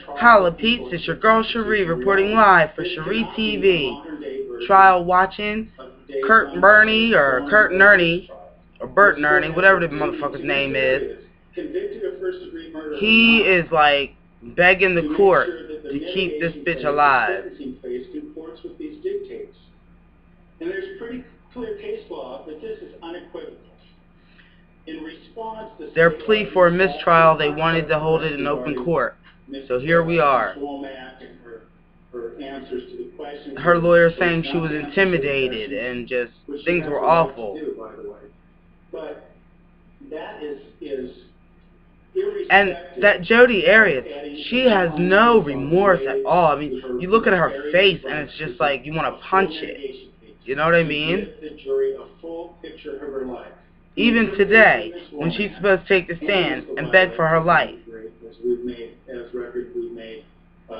Holla Peeps, it's your girl Schree reporting live for SchreeTV. Trial watching Kurt Burney or Kurt Nerney or Bert Nerney, whatever the motherfucker's name is. He is like begging the court to keep this bitch alive. And there's pretty clear case law that this is unequivocal. In response, their plea for a mistrial, they wanted to hold it in open court. So here we are. Her lawyer saying she was intimidated and just things were awful. And that Jodi Arias, she has no remorse at all. I mean, you look at her face and it's just like you want to punch it. You know what I mean? Even today, when she's supposed to take the stand and beg for her life,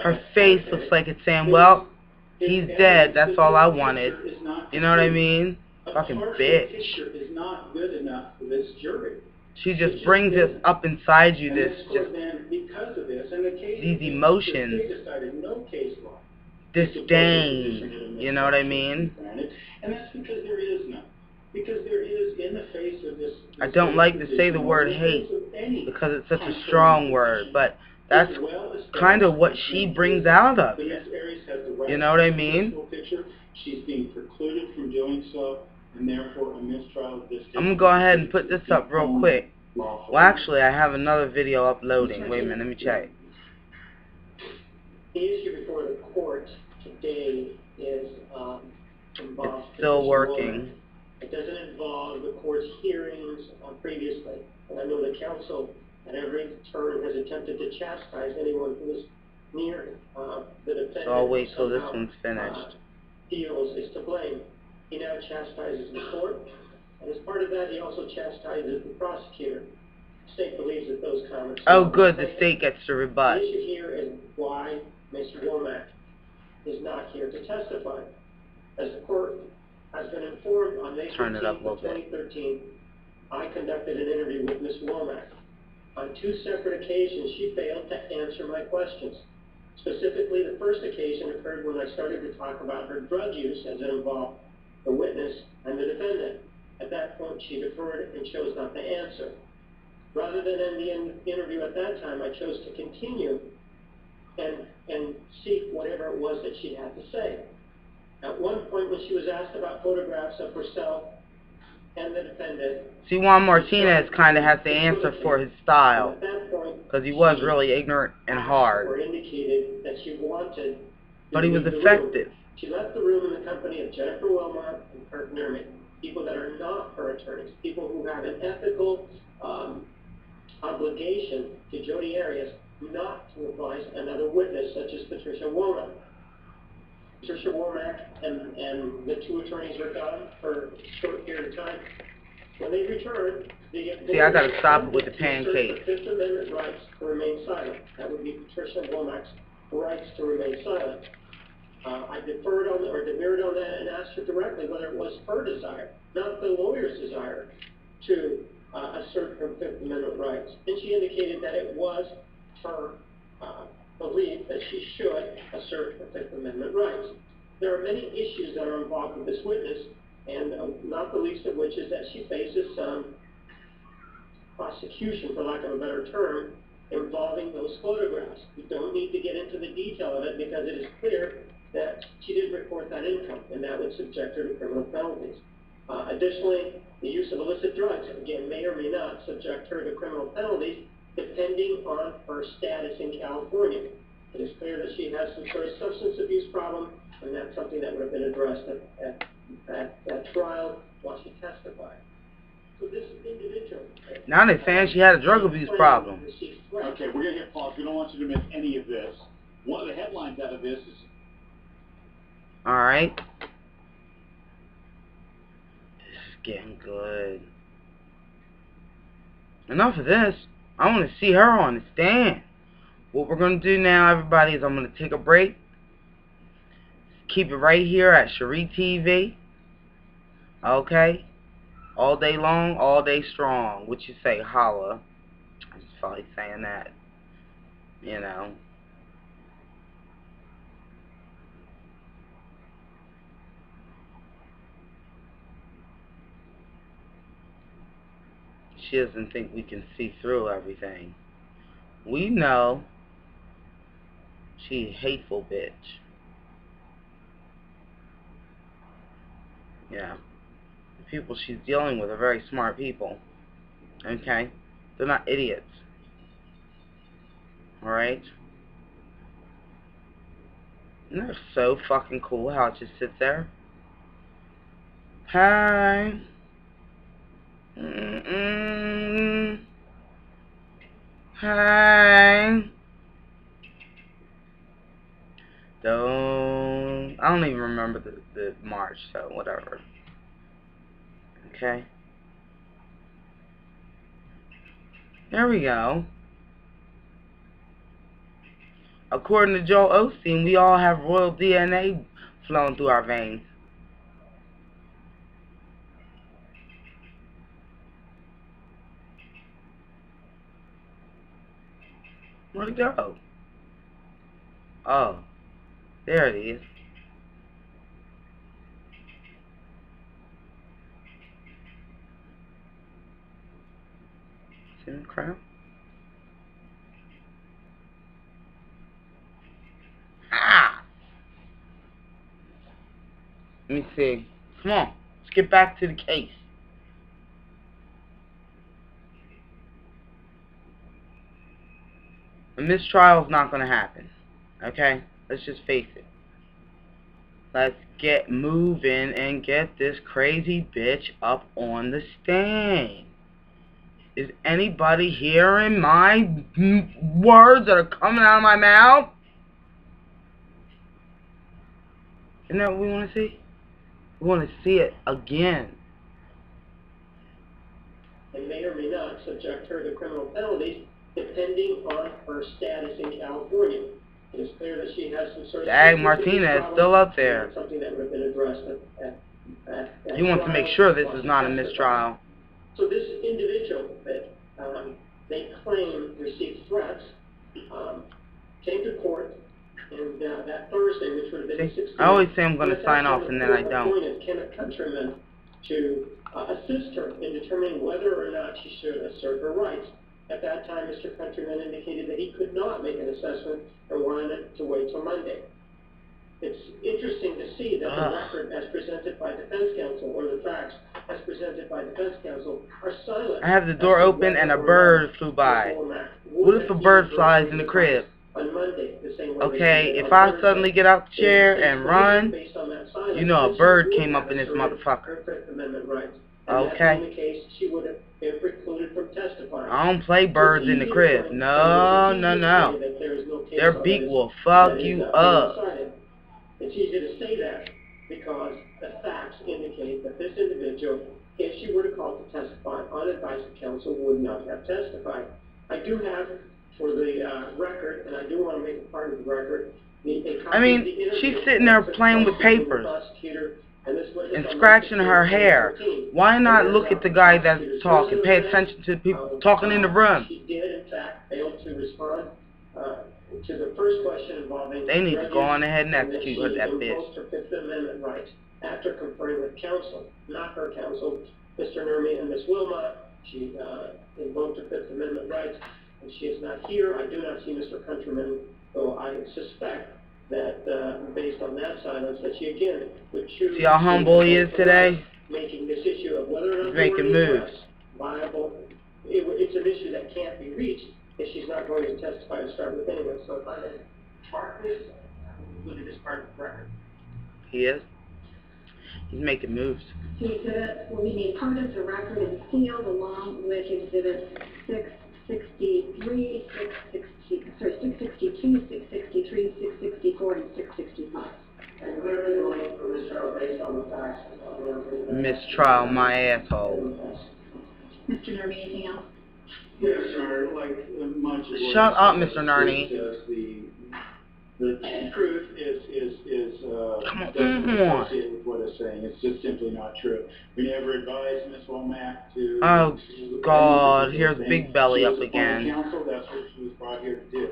her face looks like it's saying, well, he's dead, that's all I wanted. You know what I mean? Fucking bitch. She just brings this up inside you, these emotions, disdain, you know what I mean? I don't like to say the word hate because it's such a strong word, but that's kind of what she brings out of it. You know what I mean? I'm going to go ahead and put this up real quick. Well, actually, I have another video uploading. Wait a minute, let me check. The issue before the court today is it's still working. It doesn't involve the court's hearings previously. And I know the counsel at every turn has attempted to chastise anyone who is near the defendant. So I'll wait till this one's finished. Feels is to blame. He now chastises the court, and as part of that, he also chastises the prosecutor. The state believes that those comments... Oh, good, the state gets to rebut. The issue here is why Mr. Womack is not here to testify. As the court has been informed on May 15th of 2013, I conducted an interview with Ms. Womack. On 2 separate occasions, she failed to answer my questions. Specifically, the first occasion occurred when I started to talk about her drug use as it involved the witness and the defendant. At that point, she deferred and chose not to answer. Rather than end the interview at that time, I chose to continue and seek whatever it was that she had to say. At one point, when she was asked about photographs of herself and the defendant... See, Juan Martinez kind of has to answer for his style, because he was really ignorant and hard. Or indicated that she wanted... But he was effective. She left the room in the company of Jennifer Wilmot and Kurt Nerney, people that are not her attorneys, people who have an ethical obligation to Jodi Arias not to advise another witness, such as Patricia Womack. Patricia Womack and the 2 attorneys were gone for a short period of time. When they returned, see, I gotta stop it with the pancakes. Fifth Amendment rights to remain silent. That would be Patricia Womack's rights to remain silent. I demurred on that and asked her directly whether it was her desire, not the lawyer's desire, to assert her Fifth Amendment rights. And she indicated that it was her belief that she should assert her Fifth Amendment rights. There are many issues that are involved with this witness, and not the least of which is that she faces some prosecution, for lack of a better term, involving those photographs. We don't need to get into the detail of it because it is clear that she didn't report that income, and that would subject her to criminal penalties. Additionally, the use of illicit drugs, again, may or may not subject her to criminal penalties depending on her status in California. It is clear that she has some sort of substance abuse problem, and that's something that would have been addressed at trial while she testified. So this individual... Now they're saying she had a drug abuse problem. Okay, we're going to hit pause. We don't want you to miss any of this. One of the headlines out of this is... Alright. This is getting good. Enough of this. I want to see her on the stand. What we're going to do now, everybody, is I'm going to take a break. Keep it right here at SchreeTV. Okay? All day long, all day strong. What you say? Holla. I'm just probably saying that. You know. She doesn't think we can see through everything. We know she's a hateful bitch. Yeah. The people she's dealing with are very smart people. Okay? They're not idiots. Alright? And they're so fucking cool how it just sits there. Hi. Hi. I don't even remember the march, so whatever. Okay. There we go. According to Joel Osteen, we all have royal DNA flowing through our veins. Where'd it go? Oh, there it is. See the crown? Ah! Let me see. Come on, let's get back to the case. A mistrial is not going to happen. Okay? Let's just face it. Let's get moving and get this crazy bitch up on the stand. Is anybody hearing my words that are coming out of my mouth? Isn't that what we want to see? We want to see it again. And may or may not subject her to criminal penalties depending on her status in California. It is clear that she has some sort of... Dag Martina is still up there. Something that would have been addressed at He wants to make sure this is not a mistrial. So this individual that they claim received threats came to court, and that Thursday, which would have been the 16th... I always say I'm going to sign off, and then I don't. ...appointed Kenneth Countryman to assist her in determining whether or not she should assert her rights. At that time, Mr. Countryman indicated that he could not make an assessment and wanted to wait till Monday. It's interesting to see that the record as presented by defense counsel, or the facts as presented by defense counsel, are silent. I have the door open and a bird flew by. What if a bird flies in the crib? On Monday, the same way Okay, if I suddenly get out the chair and run, you know a bird came up in this motherfucker. Okay? I don't play birds in the crib. No, no, no. Their beak will fuck you up. It's easy to say that because the facts indicate that this individual, if she were to call to testify on advice of counsel, would not have testified. I do have, for the record, and I do want to make it part of the record, I mean, she's sitting there playing with papers and scratching her hair. Why not look at the guy that's talking? Pay attention to the people talking in the room. She did, in fact, fail to respond to the first question involving... They need to go on ahead and execute her, that bitch. Her Fifth Amendment rights after conferring with counsel, not her counsel, Mr. Nurmi and Ms. Wilmot. She invoked her Fifth Amendment rights, and she is not here. I do not see Mr. Countryman, though I suspect that based on that silence, that she again would choose... See how humble he is today? Making this issue of whether or not... He's making moves. ...viable. It's an issue that can't be reached if she's not going to testify to start with anyway. So if I may mark this, included as part of the record. He is? He's making moves. The exhibit will be made part of the record and sealed along with exhibits 663, 662, 663, 664, and 665. And clearly the link for mistrial based on the facts. Mistrial my asshole. Mr. Nurmi, anything else? Yes, sir. Like much of what Shut up, Mr. Nurmi. The truth is Come on. with what it's saying. It's just simply not true. We never advised Ms. Womack to... Oh, God. Here's Big Belly up again. Counsel, that's what she was brought here to do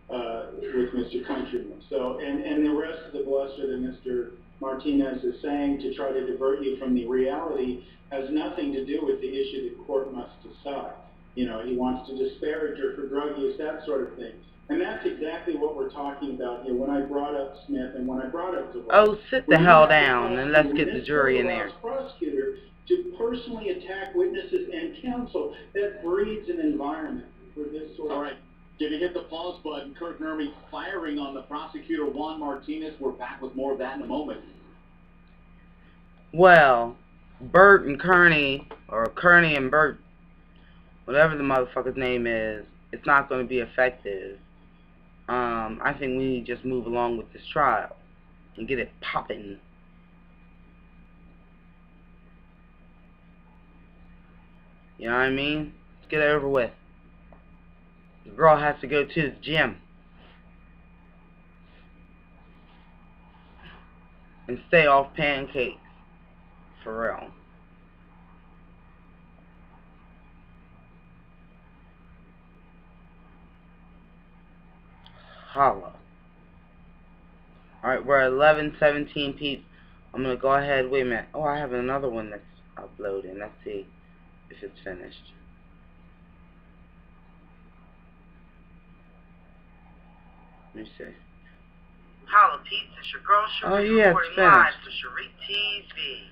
with Mr. Countryman. So, and the rest of the bluster that Mr. Martinez is saying to try to divert you from the reality has nothing to do with the issue the court must decide. You know, he wants to disparage her for drug use, that sort of thing. And that's exactly what we're talking about here. When I brought up Smith and when I brought up DeVos. Oh, sit the hell down and let's get the jury in there. Prosecutor to personally attack witnesses and counsel, that breeds an environment for this sort of... All right. Did he hit the pause button? Kurt Nurmi firing on the prosecutor, Juan Martinez. We're back with more of that in a moment. Well, Bert and Kearney, or Kearney and Bert, whatever the motherfucker's name is, it's not going to be effective. I think we need to just move along with this trial and get it popping. You know what I mean? Let's get it over with. The girl has to go to the gym and stay off pancakes. For real. Holla. Alright, we're at 11:17 peeps. I'm gonna go ahead. Wait a minute. Oh, I have another one that's uploading. Let's see if it's finished. Let me see. Holla peeps, it's your girl Schree. Oh yeah, it's finished. Live to SchreeTV.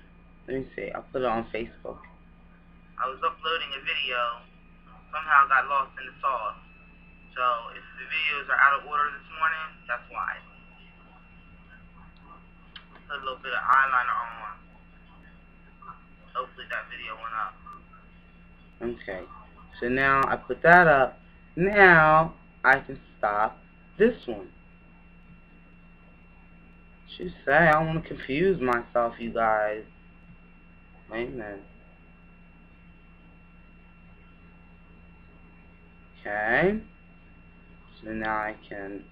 Let me see. I'll put it on Facebook. I was uploading a video. Somehow got lost in the sauce. So if the videos are out of order this morning, that's why. Put a little bit of eyeliner on. Hopefully that video went up. Okay. So now I put that up. Now I can stop this one. She say I don't want to confuse myself, you guys. Wait a minute. Okay. So now I can